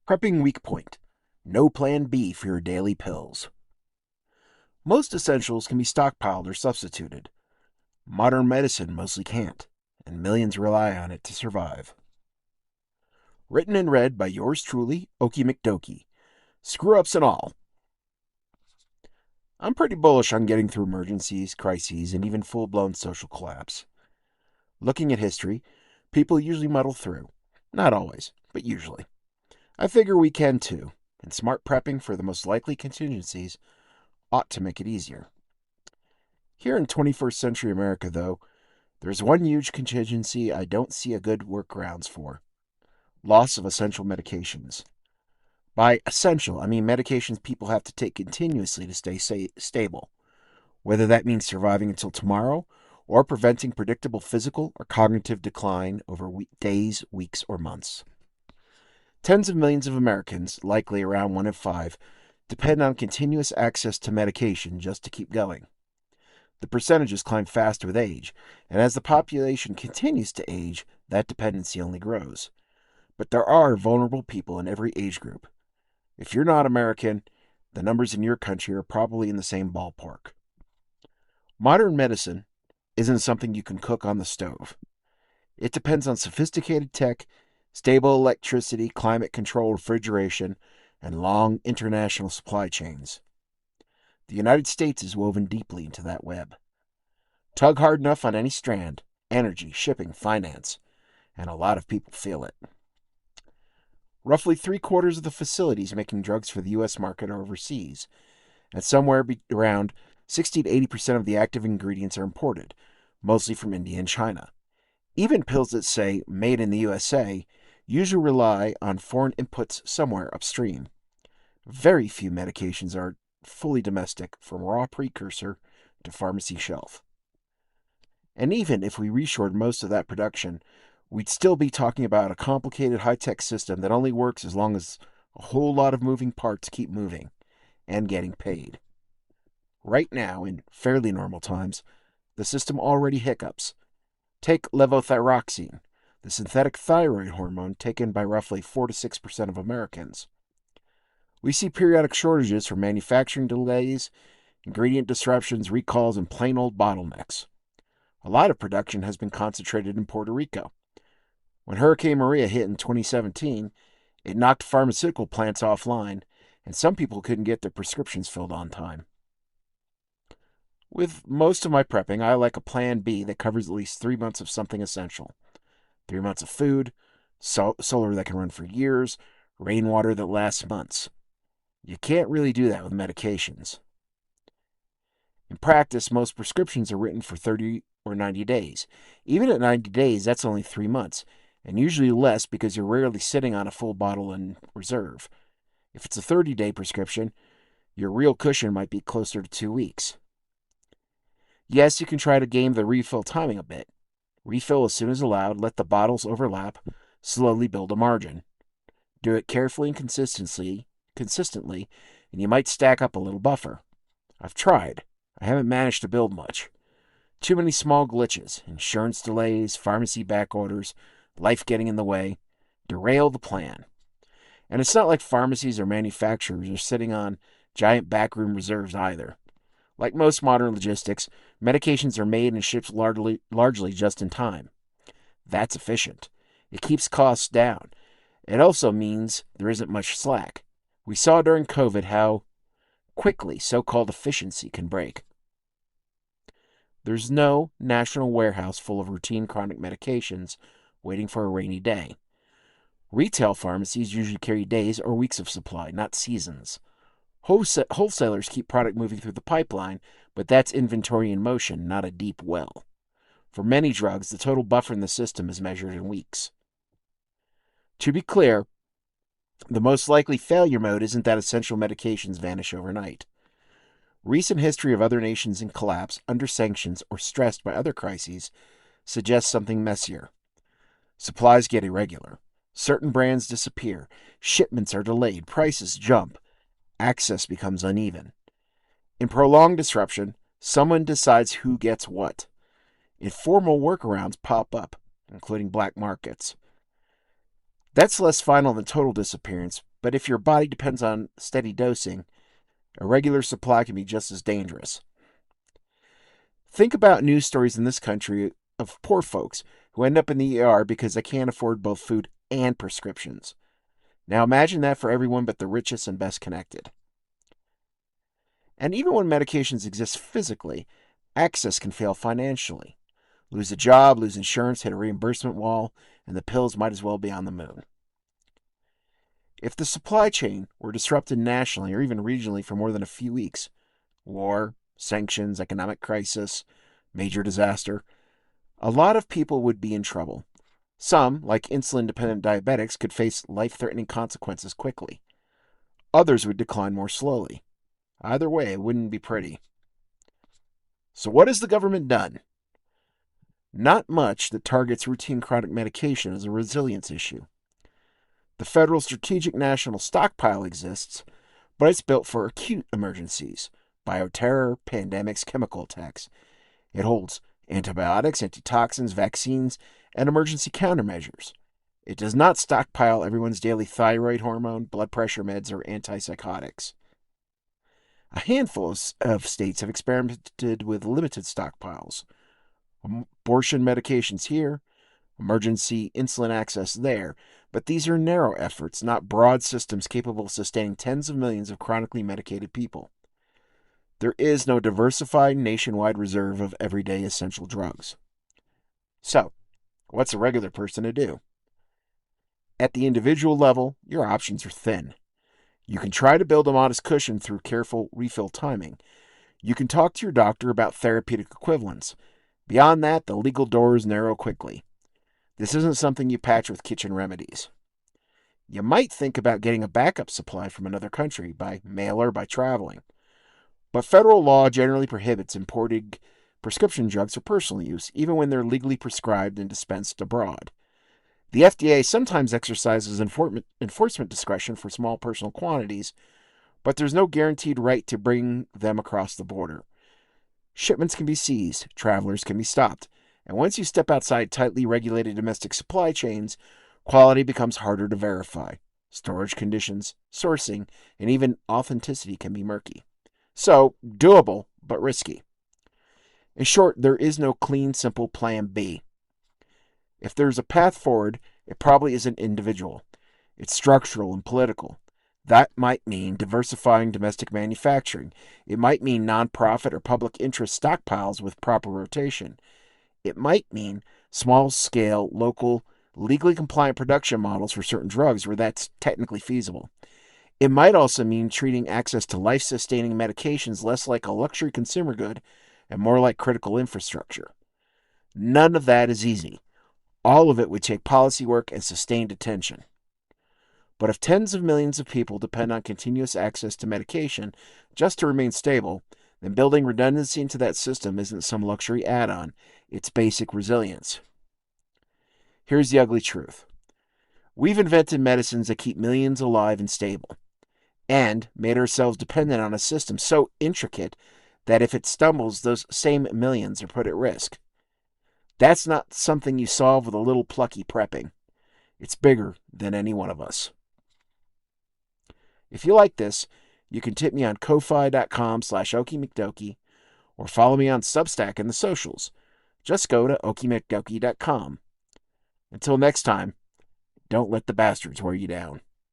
Prepping Weakpoint. No plan B for your daily pills. Most essentials can be stockpiled or substituted. Modern medicine mostly can't, and millions rely on it to survive. Written and read by yours truly, Oakie McDoakie. Screw ups and all. I'm pretty bullish on getting through emergencies, crises, and even full blown social collapse. Looking at history, people usually muddle through. Not always, but usually. I figure we can too, and smart prepping for the most likely contingencies ought to make it easier. Here in 21st century America, though, there's one huge contingency I don't see a good workarounds for: loss of essential medications. By essential, I mean medications people have to take continuously to stay stable, whether that means surviving until tomorrow or preventing predictable physical or cognitive decline over days, weeks, or months. Tens of millions of Americans, likely around 1 in 5, depend on continuous access to medication just to keep going. The percentages climb fast with age, and as the population continues to age, that dependency only grows. But there are vulnerable people in every age group. If you're not American, the numbers in your country are probably in the same ballpark. Modern medicine isn't something you can cook on the stove. It depends on sophisticated tech, stable electricity, climate-controlled refrigeration, and long international supply chains. The United States is woven deeply into that web. Tug hard enough on any strand: energy, shipping, finance, and a lot of people feel it. Roughly 3/4 of the facilities making drugs for the U.S. market are overseas, and somewhere around 60 to 80% of the active ingredients are imported, mostly from India and China. Even pills that say "made in the USA" usually rely on foreign inputs somewhere upstream. Very few medications are fully domestic, from raw precursor to pharmacy shelf. And even if we reshored most of that production, we'd still be talking about a complicated high-tech system that only works as long as a whole lot of moving parts keep moving and getting paid. Right now, in fairly normal times, the system already hiccups. Take levothyroxine, the synthetic thyroid hormone taken by roughly 4 to 6% of Americans. We see periodic shortages from manufacturing delays, ingredient disruptions, recalls, and plain old bottlenecks. A lot of production has been concentrated in Puerto Rico. When Hurricane Maria hit in 2017, it knocked pharmaceutical plants offline, and some people couldn't get their prescriptions filled on time. With most of my prepping, I like a plan B that covers at least 3 months of something essential. 3 months of food, solar that can run for years, rainwater that lasts months. You can't really do that with medications. In practice, most prescriptions are written for 30 or 90 days. Even at 90 days, that's only 3 months, and usually less because you're rarely sitting on a full bottle in reserve. If it's a 30-day prescription, your real cushion might be closer to 2 weeks. Yes, you can try to game the refill timing a bit. Refill as soon as allowed, let the bottles overlap, slowly build a margin. Do it carefully and consistently, and you might stack up a little buffer. I've tried. I haven't managed to build much. Too many small glitches: insurance delays, pharmacy back orders, life getting in the way, derail the plan. And it's not like pharmacies or manufacturers are sitting on giant backroom reserves either. Like most modern logistics, medications are made and shipped largely just in time. That's efficient. It keeps costs down. It also means there isn't much slack. We saw during COVID how quickly so-called efficiency can break. There's no national warehouse full of routine chronic medications waiting for a rainy day. Retail pharmacies usually carry days or weeks of supply, not seasons. Wholesalers keep product moving through the pipeline, but that's inventory in motion, not a deep well. For many drugs, the total buffer in the system is measured in weeks. To be clear, the most likely failure mode isn't that essential medications vanish overnight. Recent history of other nations in collapse, under sanctions, or stressed by other crises suggests something messier. Supplies get irregular. Certain brands disappear. Shipments are delayed. Prices jump. Access becomes uneven. In prolonged disruption, someone decides who gets what. Informal workarounds pop up, including black markets. That's less final than total disappearance, But if your body depends on steady dosing, a regular supply can be just as dangerous. Think about news stories in this country of poor folks who end up in the ER because they can't afford both food and prescriptions. Now imagine that for everyone but the richest and best connected. And even when medications exist physically, access can fail financially. Lose a job, lose insurance, hit a reimbursement wall, and the pills might as well be on the moon. If the supply chain were disrupted nationally or even regionally for more than a few weeks, war, sanctions, economic crisis, major disaster, a lot of people would be in trouble. Some, like insulin dependent diabetics, could face life threatening consequences quickly. Others would decline more slowly. Either way, it wouldn't be pretty. So, what has the government done? Not much that targets routine chronic medication as a resilience issue. The Federal Strategic National Stockpile exists, but it's built for acute emergencies: bioterror, pandemics, chemical attacks. It holds antibiotics, antitoxins, vaccines, and emergency countermeasures. It does not stockpile everyone's daily thyroid hormone, blood pressure meds, or antipsychotics. A handful of states have experimented with limited stockpiles. Abortion medications here, emergency insulin access there, but these are narrow efforts, not broad systems capable of sustaining tens of millions of chronically medicated people. There is no diversified nationwide reserve of everyday essential drugs. So, what's a regular person to do? At the individual level, your options are thin. You can try to build a modest cushion through careful refill timing. You can talk to your doctor about therapeutic equivalents. Beyond that, the legal doors narrow quickly. This isn't something you patch with kitchen remedies. You might think about getting a backup supply from another country by mail or by traveling. But federal law generally prohibits importing prescription drugs for personal use, even when they're legally prescribed and dispensed abroad. The FDA sometimes exercises enforcement discretion for small personal quantities, but there's no guaranteed right to bring them across the border. Shipments can be seized, travelers can be stopped, and once you step outside tightly regulated domestic supply chains, quality becomes harder to verify. Storage conditions, sourcing, and even authenticity can be murky. So, doable, but risky. In short, there is no clean, simple plan B. If there's a path forward, it probably isn't individual. It's structural and political. That might mean diversifying domestic manufacturing. It might mean nonprofit or public interest stockpiles with proper rotation. It might mean small-scale, local, legally compliant production models for certain drugs where that's technically feasible. It might also mean treating access to life-sustaining medications less like a luxury consumer good and more like critical infrastructure. None of that is easy. All of it would take policy work and sustained attention. But if tens of millions of people depend on continuous access to medication just to remain stable, then building redundancy into that system isn't some luxury add-on. It's basic resilience. Here's the ugly truth. We've invented medicines that keep millions alive and stable, and made ourselves dependent on a system so intricate that if it stumbles, those same millions are put at risk. That's not something you solve with a little plucky prepping. It's bigger than any one of us. If you like this, you can tip me on ko-fi.com/Oakie McDoakie or follow me on Substack and the socials. Just go to oakiemcdoakie.com. Until next time, don't let the bastards wear you down.